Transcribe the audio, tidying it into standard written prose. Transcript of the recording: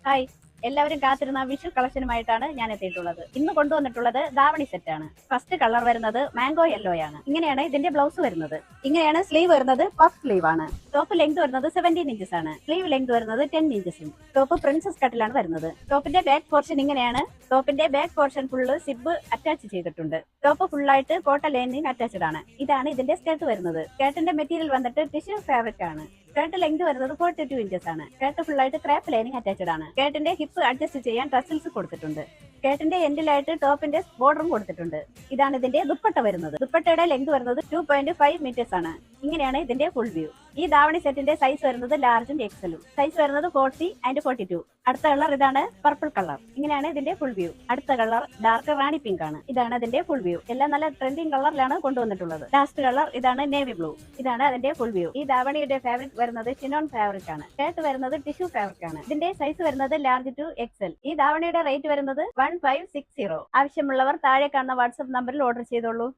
Hi, എല്ലാവരും കാത്തിരുന്ന വിഷു കളക്ഷനുമായിട്ടാണ് ഞാൻ എത്തിയിട്ടുള്ളത്. ഇന്ന് കൊണ്ടുവന്നിട്ടുള്ളത് ദാവണി സെറ്റ് ആണ്. ഫസ്റ്റ് കളർ വരുന്നത് മാംഗോ യെല്ലോ ആണ്. ഇങ്ങനെയാണ് ഇതിന്റെ ബ്ലൗസ് വരുന്നത്. ഇങ്ങനെയാണ് സ്ലീവ് വരുന്നത്. പഫ് സ്ലീവ് ആണ്. ടോപ്പ് ലെങ്ത് വരുന്നത് 17 ഇഞ്ചസ് ആണ്. സ്ലീവ് ലെങ്ത് വരുന്നത് 10 ഇഞ്ചസും. ടോപ്പ് പ്രിൻസസ് കട്ടിലാണ് വരുന്നത്. ടോപ്പിന്റെ ബാക്ക് പോർഷൻ ഇങ്ങനെയാണ്. ടോപ്പിന്റെ back portion full zip attach ചെയ്തിട്ടുണ്ട്. ടോപ്പ് ഫുള്ളായിട്ട് കോട്ടൺ ലൈനിങ് അറ്റാച്ച്ഡ് ആണ്. ഇതാണ് ഇതിന്റെ സ്കേർട്ട് വരുന്നത്. സ്കേർട്ടിന്റെ മെറ്റീരിയൽ വന്നിട്ട് ടിഷ്യൂ ഫാബ്രിക് ആണ്. സ്കേർട്ട് ലെങ്ത് വരുന്നത് 42 ഇഞ്ചസ് ആണ്. സ്കേർട്ട് ഫുള്ളായിട്ട് ക്രാപ്പ് ലൈനിങ് അറ്റാച്ച്ഡ് ആണ്. സ്കേർട്ടിന്റെ ഹിപ്പ് അഡ്ജസ്റ്റ് ചെയ്യാൻ ടസൽസ് കൊടുത്തിട്ടുണ്ട്. സ്കേർട്ടിന്റെ എൻഡിലായിട്ട് ടോപ്പിന്റെ ബോർഡറും കൊടുത്തിട്ടുണ്ട്. ഇതാണ് ഇതിന്റെ ദുപ്പട്ട വരുന്നത്. ദുപ്പട്ടയുടെ ലെങ്ത് വരുന്നത് 2.5 മീറ്റേഴ്സ് ആണ്. ഇങ്ങനെയാണ് ഇതിന്റെ ഫുൾ വ്യൂ. ഈ ദാവണി സെറ്റിന്റെ സൈസ് വരുന്നത് ലാർജും എക്സലും. സൈസ് വരുന്നത് 40 ആൻഡ് 42. അടുത്ത കളർ ഇതാണ് പർപ്പിൾ കളർ. ഇങ്ങനെയാണ് ഇതിന്റെ ഫുൾ വ്യൂ. അടുത്ത കളർ ഡാർക്ക് റാണി പിങ്ക് ആണ്. ഇതാണ് അതിന്റെ ഫുൾ വ്യൂ. എല്ലാം നല്ല ട്രെൻഡിങ് കളറിലാണ് കൊണ്ടുവന്നിട്ടുള്ളത്. ലാസ്റ്റ് കളർ ഇതാണ് നേവി ബ്ലൂ. ഇതാണ് അതിന്റെ ഫുൾ വ്യൂ. ഈ ദാവണിയുടെ ഫാബ്രിക് വരുന്നത് ചിനോൺ ഫാബ്രിക് ആണ്. ഷർട്ട് വരുന്നത് ടിഷ്യൂ ഫാബ്രിക് ആണ്. ഇതിന്റെ സൈസ് വരുന്നത് ലാർജ് ടു എക്സൽ. ഈ ദാവണിയുടെ റേറ്റ് വരുന്നത് 1560. ആവശ്യമുള്ളവർ താഴെ കാണുന്ന വാട്സ്ആപ്പ് നമ്പറിൽ ഓർഡർ ചെയ്തോളൂ.